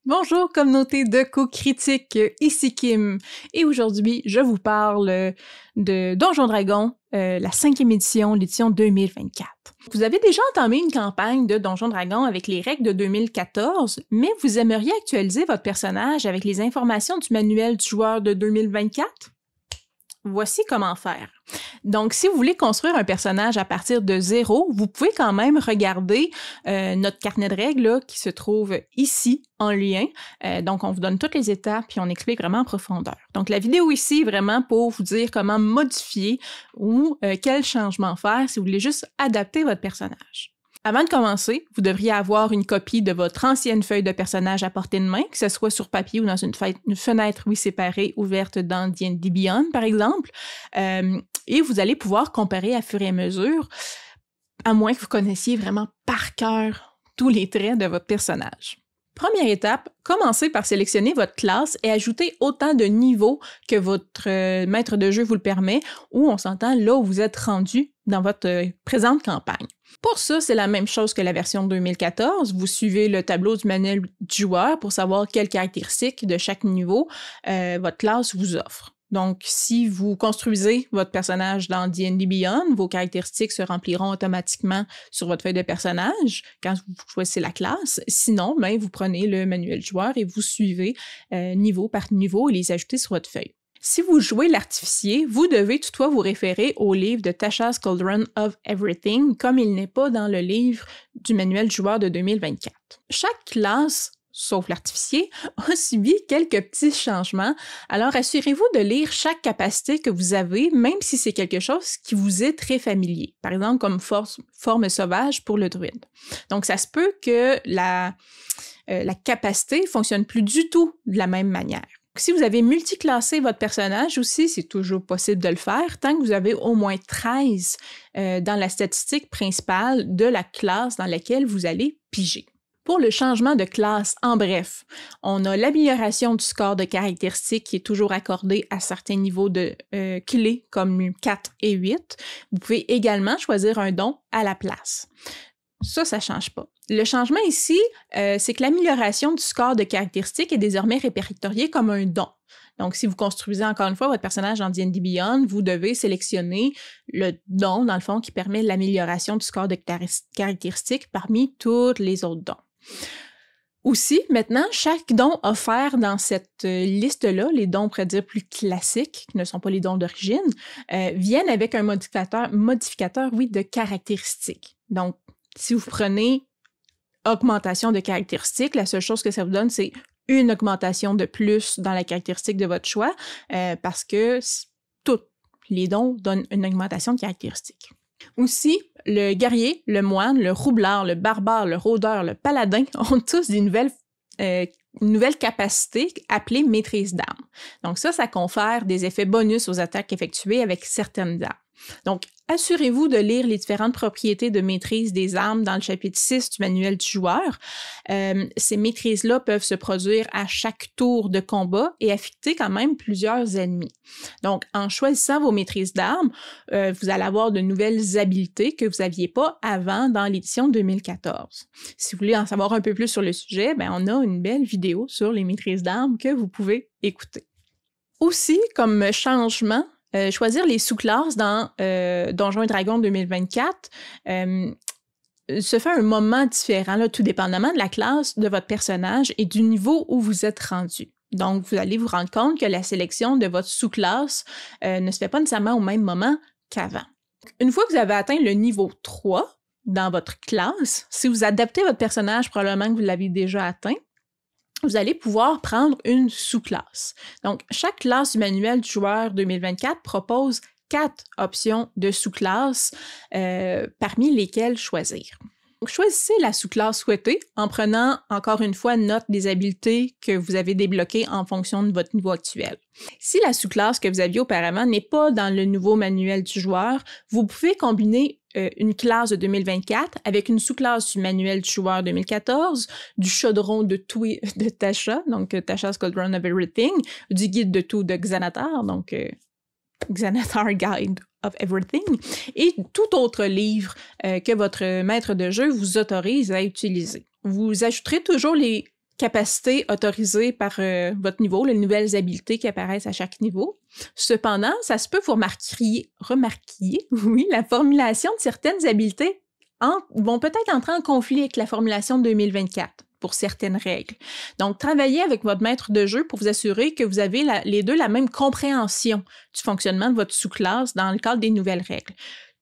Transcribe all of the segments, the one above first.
Bonjour communauté de co-critique, ici Kim, et aujourd'hui je vous parle de Donjons Dragons, la 5e édition, l'édition 2024. Vous avez déjà entamé une campagne de Donjons Dragons avec les règles de 2014, mais vous aimeriez actualiser votre personnage avec les informations du manuel du joueur de 2024? Voici comment faire. Donc, si vous voulez construire un personnage à partir de zéro, vous pouvez quand même regarder notre carnet de règles là, qui se trouve ici en lien. Donc, on vous donne toutes les étapes puis on explique vraiment en profondeur. Donc, la vidéo ici est vraiment pour vous dire comment modifier ou quel changement faire si vous voulez juste adapter votre personnage. Avant de commencer, vous devriez avoir une copie de votre ancienne feuille de personnage à portée de main, que ce soit sur papier ou dans une fenêtre séparée ouverte dans D&D Beyond, par exemple. Et vous allez pouvoir comparer à fur et à mesure, à moins que vous connaissiez vraiment par cœur tous les traits de votre personnage. Première étape, commencez par sélectionner votre classe et ajouter autant de niveaux que votre maître de jeu vous le permet, ou on s'entend là où vous êtes rendu dans votre présente campagne. Pour ça, c'est la même chose que la version 2014. Vous suivez le tableau du manuel du joueur pour savoir quelles caractéristiques de chaque niveau votre classe vous offre. Donc, si vous construisez votre personnage dans D&D Beyond, vos caractéristiques se rempliront automatiquement sur votre feuille de personnage quand vous choisissez la classe. Sinon, ben, vous prenez le manuel du joueur et vous suivez niveau par niveau et les ajoutez sur votre feuille. Si vous jouez l'artificier, vous devez toutefois vous référer au livre de Tasha's Cauldron of Everything, comme il n'est pas dans le livre du manuel du joueur de 2024. Chaque classe, sauf l'artificier, a subi quelques petits changements, alors assurez-vous de lire chaque capacité que vous avez, même si c'est quelque chose qui vous est très familier. Par exemple, comme forme sauvage pour le druide. Donc, ça se peut que la capacité ne fonctionne plus du tout de la même manière. Si vous avez multiclassé votre personnage aussi, c'est toujours possible de le faire, tant que vous avez au moins 13 dans la statistique principale de la classe dans laquelle vous allez piger. Pour le changement de classe, en bref, on a l'amélioration du score de caractéristiques qui est toujours accordé à certains niveaux de clés comme 4 et 8. Vous pouvez également choisir un don à la place. Ça ne change pas. Le changement ici, c'est que l'amélioration du score de caractéristiques est désormais répertoriée comme un don. Donc, si vous construisez encore une fois votre personnage dans D&D Beyond, vous devez sélectionner le don, dans le fond, qui permet l'amélioration du score de caractéristiques parmi tous les autres dons. Aussi, maintenant, chaque don offert dans cette liste-là, les dons, on pourrait dire plus classiques, qui ne sont pas les dons d'origine, viennent avec un modificateur, de caractéristiques. Donc, si vous prenez augmentation de caractéristiques, la seule chose que ça vous donne, c'est une augmentation de plus dans la caractéristique de votre choix, parce que tous les dons donnent une augmentation de caractéristiques. Aussi, le guerrier, le moine, le roublard, le barbare, le rôdeur, le paladin ont tous des nouvelles capacités appelées maîtrise d'armes. Donc ça confère des effets bonus aux attaques effectuées avec certaines armes. Donc, assurez-vous de lire les différentes propriétés de maîtrise des armes dans le chapitre 6 du manuel du joueur. Ces maîtrises-là peuvent se produire à chaque tour de combat et affecter quand même plusieurs ennemis. Donc, en choisissant vos maîtrises d'armes, vous allez avoir de nouvelles habiletés que vous n'aviez pas avant dans l'édition 2014. Si vous voulez en savoir un peu plus sur le sujet, ben, on a une belle vidéo sur les maîtrises d'armes que vous pouvez écouter. Aussi, comme changement, choisir les sous-classes dans Donjons et Dragons 2024 se fait à un moment différent, là, tout dépendamment de la classe de votre personnage et du niveau où vous êtes rendu. Donc, vous allez vous rendre compte que la sélection de votre sous-classe ne se fait pas nécessairement au même moment qu'avant. Une fois que vous avez atteint le niveau 3 dans votre classe, si vous adaptez votre personnage, probablement que vous l'avez déjà atteint, vous allez pouvoir prendre une sous-classe. Donc, chaque classe du manuel du joueur 2024 propose 4 options de sous-classe parmi lesquelles choisir. Donc, choisissez la sous-classe souhaitée en prenant encore une fois note des habiletés que vous avez débloquées en fonction de votre niveau actuel. Si la sous-classe que vous aviez auparavant n'est pas dans le nouveau manuel du joueur, vous pouvez combiner une classe de 2024 avec une sous-classe du manuel du joueur 2014, du chaudron de tout de Tasha, donc Tasha's Cauldron of Everything, du guide de tout de Xanatar, donc Xanatar Guide of Everything, et tout autre livre que votre maître de jeu vous autorise à utiliser. Vous ajouterez toujours les capacités autorisées par votre niveau, les nouvelles habiletés qui apparaissent à chaque niveau. Cependant, ça se peut vous remarquer, oui, la formulation de certaines habiletés vont peut-être entrer en conflit avec la formulation de 2024 pour certaines règles. Donc, travaillez avec votre maître de jeu pour vous assurer que vous avez les deux la même compréhension du fonctionnement de votre sous-classe dans le cadre des nouvelles règles.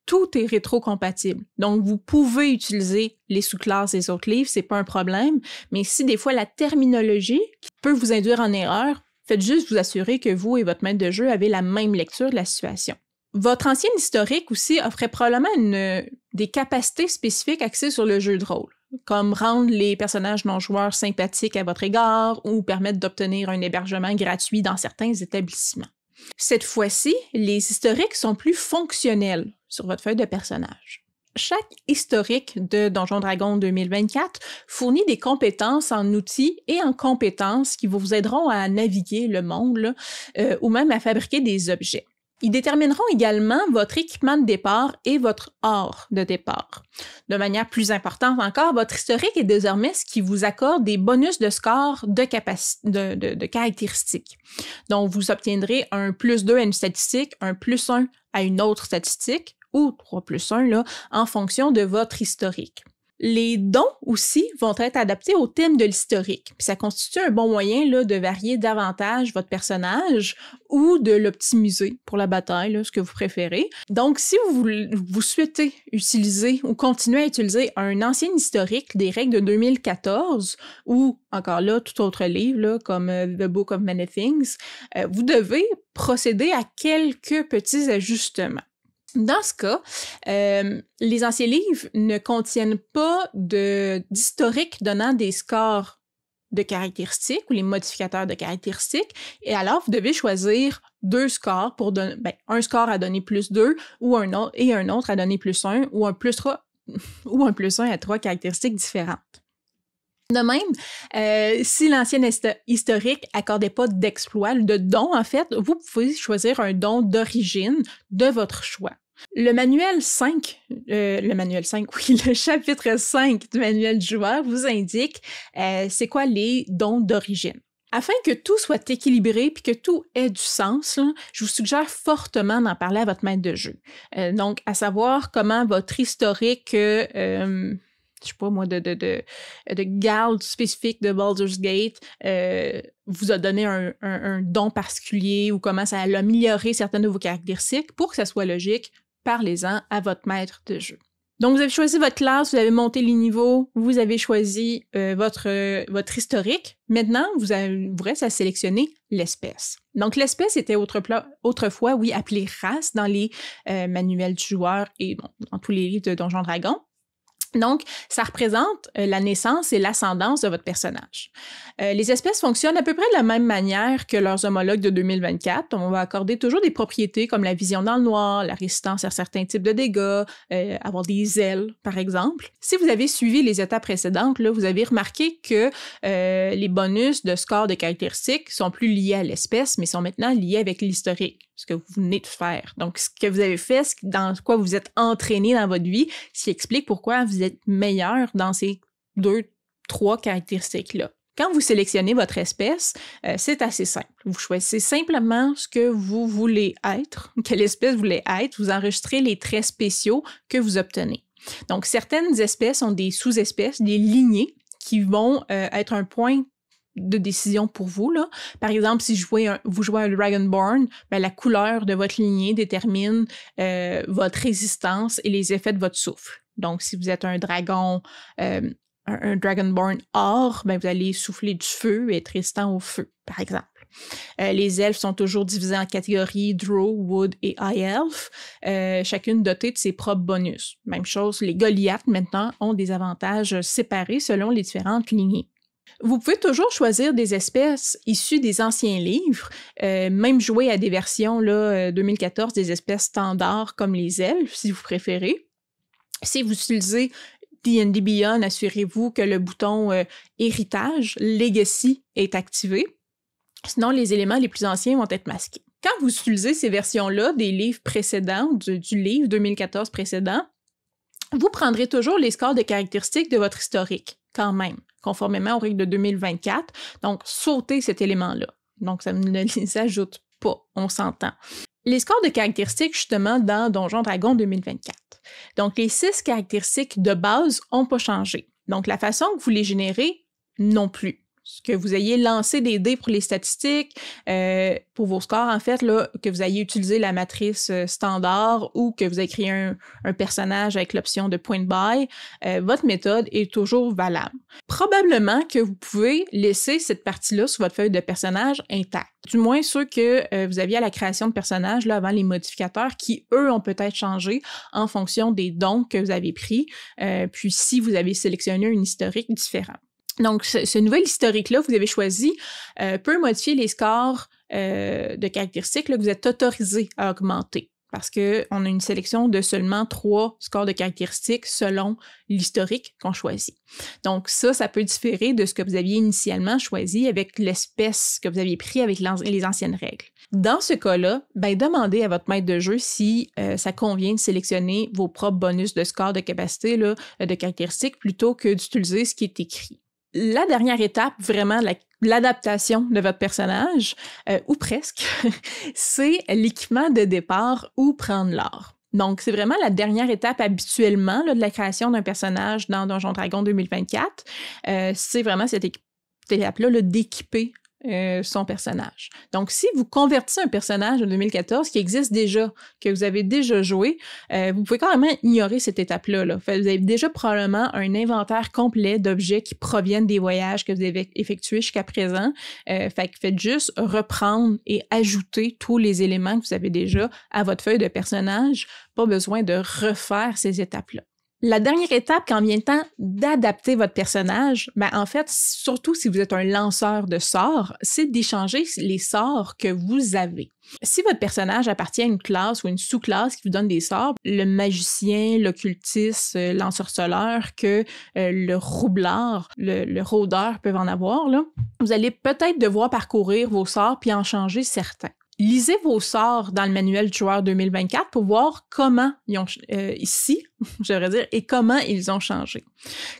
Tout est rétro-compatible. Donc, vous pouvez utiliser les sous-classes des autres livres, c'est pas un problème, mais si des fois la terminologie peut vous induire en erreur, faites juste vous assurer que vous et votre maître de jeu avez la même lecture de la situation. Votre ancienne historique aussi offrait probablement des capacités spécifiques axées sur le jeu de rôle, comme rendre les personnages non-joueurs sympathiques à votre égard ou permettre d'obtenir un hébergement gratuit dans certains établissements. Cette fois-ci, les historiques sont plus fonctionnels sur votre feuille de personnage. Chaque historique de Donjons Dragons 2024 fournit des compétences en outils et en compétences qui vous aideront à naviguer le monde ou même à fabriquer des objets. Ils détermineront également votre équipement de départ et votre art de départ. De manière plus importante encore, votre historique est désormais ce qui vous accorde des bonus de score de caractéristiques. Donc, vous obtiendrez un +2 à une statistique, un +1 à une autre statistique, ou 3+1 là, en fonction de votre historique. Les dons aussi vont être adaptés au thème de l'historique. Puis ça constitue un bon moyen là, de varier davantage votre personnage ou de l'optimiser pour la bataille, là, ce que vous préférez. Donc, si vous souhaitez utiliser ou continuer à utiliser un ancien historique des règles de 2014 ou encore là, tout autre livre là, comme The Book of Many Things, vous devez procéder à quelques petits ajustements. Dans ce cas, les anciens livres ne contiennent pas d'historique donnant des scores de caractéristiques ou les modificateurs de caractéristiques, et alors vous devez choisir deux scores pour donner, un score à donner +2 ou un autre à donner +1 ou un +1 à 3 caractéristiques différentes. De même, si l'ancien historique accordait pas d'exploit, de don en fait, vous pouvez choisir un don d'origine de votre choix. Le chapitre 5 du manuel du joueur vous indique c'est quoi les dons d'origine. Afin que tout soit équilibré puis que tout ait du sens, là, je vous suggère fortement d'en parler à votre maître de jeu. Donc, à savoir comment votre historique je sais pas moi, de garde spécifique de Baldur's Gate vous a donné un don particulier ou comment ça a amélioré certaines de vos caractéristiques pour que ça soit logique, parlez-en à votre maître de jeu. Donc, vous avez choisi votre classe, vous avez monté les niveaux, vous avez choisi votre historique. Maintenant, vous reste à sélectionner l'espèce. Donc, l'espèce était autrefois, oui, appelée race dans les manuels du joueur et dans tous les livres de Donjons Dragons. Donc, ça représente la naissance et l'ascendance de votre personnage. Les espèces fonctionnent à peu près de la même manière que leurs homologues de 2024. On va accorder toujours des propriétés comme la vision dans le noir, la résistance à certains types de dégâts, avoir des ailes, par exemple. Si vous avez suivi les étapes précédentes, là, vous avez remarqué que les bonus de score de caractéristiques sont plus liés à l'espèce, mais sont maintenant liés avec l'historique, ce que vous venez de faire. Donc, ce que vous avez fait, dans quoi vous êtes entraîné dans votre vie, ce qui explique pourquoi vous êtes meilleur dans ces 2-3 caractéristiques-là. Quand vous sélectionnez votre espèce, c'est assez simple. Vous choisissez simplement ce que vous voulez être, quelle espèce vous voulez être, vous enregistrez les traits spéciaux que vous obtenez. Donc, certaines espèces ont des sous-espèces, des lignées qui vont être un point de décision pour vous, là. Par exemple, si vous jouez un Dragonborn, la couleur de votre lignée détermine votre résistance et les effets de votre souffle. Donc, si vous êtes un dragon, un Dragonborn or, vous allez souffler du feu et être résistant au feu, par exemple. Les elfes sont toujours divisés en catégories Drow, Wood et High Elf, chacune dotée de ses propres bonus. Même chose, les Goliaths, maintenant, ont des avantages séparés selon les différentes lignées. Vous pouvez toujours choisir des espèces issues des anciens livres, même jouer à des versions 2014 des espèces standards comme les elfes, si vous préférez. Si vous utilisez D&D Beyond, assurez-vous que le bouton Héritage, Legacy est activé. Sinon, les éléments les plus anciens vont être masqués. Quand vous utilisez ces versions-là des livres précédents, du livre 2014 précédent, vous prendrez toujours les scores de caractéristiques de votre historique, quand même. conformément aux règles de 2024. Donc, sautez cet élément-là. Donc, ça ne les ajoute pas, on s'entend. Les scores de caractéristiques, justement, dans Donjons Dragons 2024. Donc, les 6 caractéristiques de base n'ont pas changé. Donc, la façon que vous les générez, non plus. Que vous ayez lancé des dés pour les statistiques, pour vos scores, en fait, là, que vous ayez utilisé la matrice standard ou que vous ayez créé un personnage avec l'option de point buy, votre méthode est toujours valable. Probablement que vous pouvez laisser cette partie-là sur votre feuille de personnage intacte. Du moins ceux que vous aviez à la création de personnages là, avant les modificateurs qui, eux, ont peut-être changé en fonction des dons que vous avez pris, puis si vous avez sélectionné un historique différent. Donc, ce nouvel historique-là, vous avez choisi, peut modifier les scores de caractéristiques là, que vous êtes autorisé à augmenter. Parce qu'on a une sélection de seulement 3 scores de caractéristiques selon l'historique qu'on choisit. Donc ça peut différer de ce que vous aviez initialement choisi avec l'espèce que vous aviez pris avec les anciennes règles. Dans ce cas-là, demandez à votre maître de jeu si ça convient de sélectionner vos propres bonus de score de capacité, là, de caractéristiques, plutôt que d'utiliser ce qui est écrit. La dernière étape, vraiment, l'adaptation de votre personnage, ou presque, c'est l'équipement de départ ou prendre l'art. Donc, c'est vraiment la dernière étape habituellement là, de la création d'un personnage dans Donjons Dragons 2024. C'est vraiment cette étape-là là, d'équiper son personnage. Donc, si vous convertissez un personnage de 2014 qui existe déjà, que vous avez déjà joué, vous pouvez carrément ignorer cette étape-là. Là. Vous avez déjà probablement un inventaire complet d'objets qui proviennent des voyages que vous avez effectués jusqu'à présent. Fait que faites juste reprendre et ajouter tous les éléments que vous avez déjà à votre feuille de personnage. Pas besoin de refaire ces étapes-là. La dernière étape, quand vient le temps d'adapter votre personnage, en fait, surtout si vous êtes un lanceur de sorts, c'est d'échanger les sorts que vous avez. Si votre personnage appartient à une classe ou une sous-classe qui vous donne des sorts, le magicien, l'occultiste, l'ensorceleur, que le roublard, le rôdeur peuvent en avoir, là, vous allez peut-être devoir parcourir vos sorts puis en changer certains. Lisez vos sorts dans le manuel du joueur 2024 pour voir comment ils ont, et comment ils ont changé.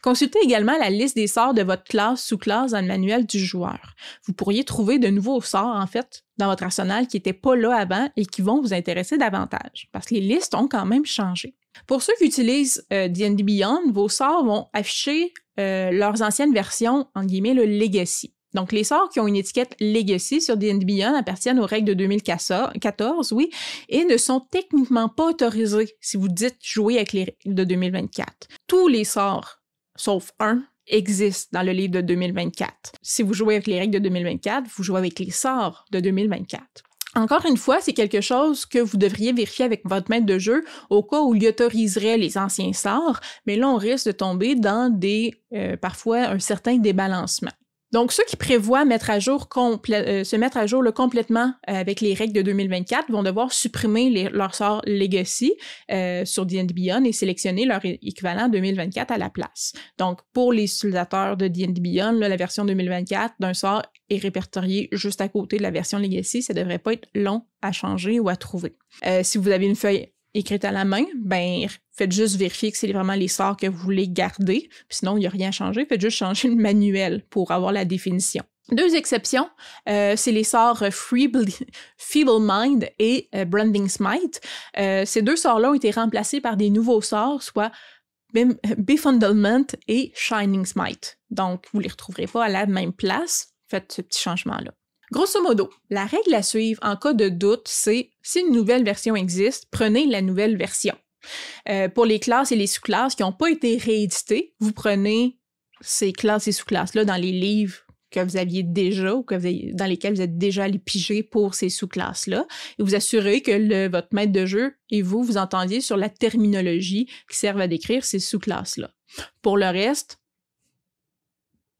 Consultez également la liste des sorts de votre classe sous-classe dans le manuel du joueur. Vous pourriez trouver de nouveaux sorts, en fait, dans votre arsenal qui n'étaient pas là avant et qui vont vous intéresser davantage, parce que les listes ont quand même changé. Pour ceux qui utilisent D&D Beyond, vos sorts vont afficher leurs anciennes versions, entre guillemets, le Legacy. Donc, les sorts qui ont une étiquette Legacy sur D&D Beyond appartiennent aux règles de 2014, oui, et ne sont techniquement pas autorisés si vous dites jouer avec les règles de 2024. Tous les sorts, sauf un, existent dans le livre de 2024. Si vous jouez avec les règles de 2024, vous jouez avec les sorts de 2024. Encore une fois, c'est quelque chose que vous devriez vérifier avec votre maître de jeu au cas où il autoriserait les anciens sorts, mais là, on risque de tomber dans parfois un certain débalancement. Donc, ceux qui prévoient se mettre à jour complètement avec les règles de 2024 vont devoir supprimer leur sort Legacy sur D&D Beyond et sélectionner leur équivalent 2024 à la place. Donc, pour les utilisateurs de D&D Beyond, là, la version 2024 d'un sort est répertoriée juste à côté de la version Legacy. Ça devrait pas être long à changer ou à trouver. Si vous avez une feuille écrite à la main, faites juste vérifier que c'est vraiment les sorts que vous voulez garder. Puis sinon, il n'y a rien à changer. Faites juste changer le manuel pour avoir la définition. 2 exceptions, c'est les sorts Feeble Mind et Branding Smite. Ces 2 sorts-là ont été remplacés par des nouveaux sorts, soit Befundlement et Shining Smite. Donc, vous ne les retrouverez pas à la même place. Faites ce petit changement-là. Grosso modo, la règle à suivre en cas de doute, c'est si une nouvelle version existe, prenez la nouvelle version. Pour les classes et les sous-classes qui n'ont pas été rééditées, vous prenez ces classes et sous-classes-là dans les livres que vous aviez déjà ou dans lesquels vous êtes déjà allé piger pour ces sous-classes-là et vous assurez que votre maître de jeu et vous entendiez sur la terminologie qui servent à décrire ces sous-classes-là. Pour le reste,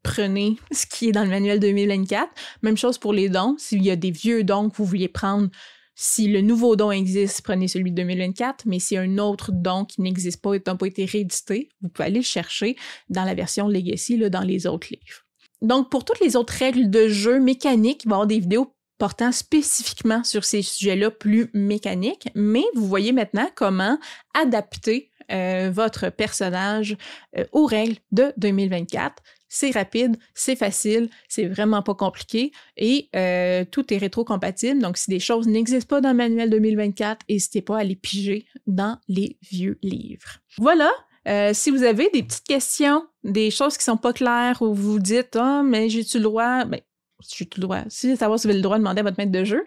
prenez ce qui est dans le manuel 2024. Même chose pour les dons. S'il y a des vieux dons que vous vouliez prendre, si le nouveau don existe, prenez celui de 2024. Mais s'il y a un autre don qui n'existe pas et n'a pas été réédité, vous pouvez aller le chercher dans la version Legacy, là, dans les autres livres. Donc, pour toutes les autres règles de jeu mécaniques, il va y avoir des vidéos portant spécifiquement sur ces sujets-là plus mécaniques. Mais vous voyez maintenant comment adapter votre personnage aux règles de 2024. c'est rapide, c'est facile, c'est vraiment pas compliqué et tout est rétro-compatible. Donc, si des choses n'existent pas dans le manuel 2024, n'hésitez pas à les piger dans les vieux livres. Voilà! Si vous avez des petites questions, des choses qui sont pas claires ou vous vous dites « Ah, mais j'ai-tu le droit? » Ben, j'ai tout le droit. Si savoir si vous avez le droit de demander à votre maître de jeu,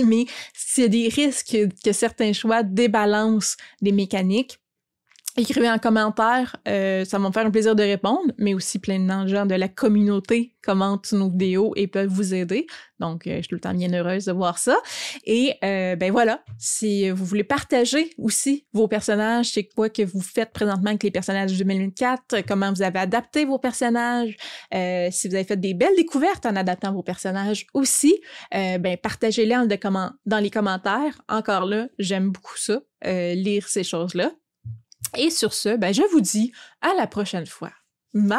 mais s'il y a des risques que certains choix débalancent des mécaniques, écrivez en commentaire, ça va me faire un plaisir de répondre, mais aussi plein de gens de la communauté commentent nos vidéos et peuvent vous aider. Donc, je suis tout le temps bien heureuse de voir ça. Et ben voilà, si vous voulez partager aussi vos personnages, c'est quoi que vous faites présentement avec les personnages de 2024, comment vous avez adapté vos personnages, si vous avez fait des belles découvertes en adaptant vos personnages aussi, ben partagez-les dans les commentaires. Encore là, j'aime beaucoup ça, lire ces choses-là. Et sur ce, ben je vous dis à la prochaine fois. Bye!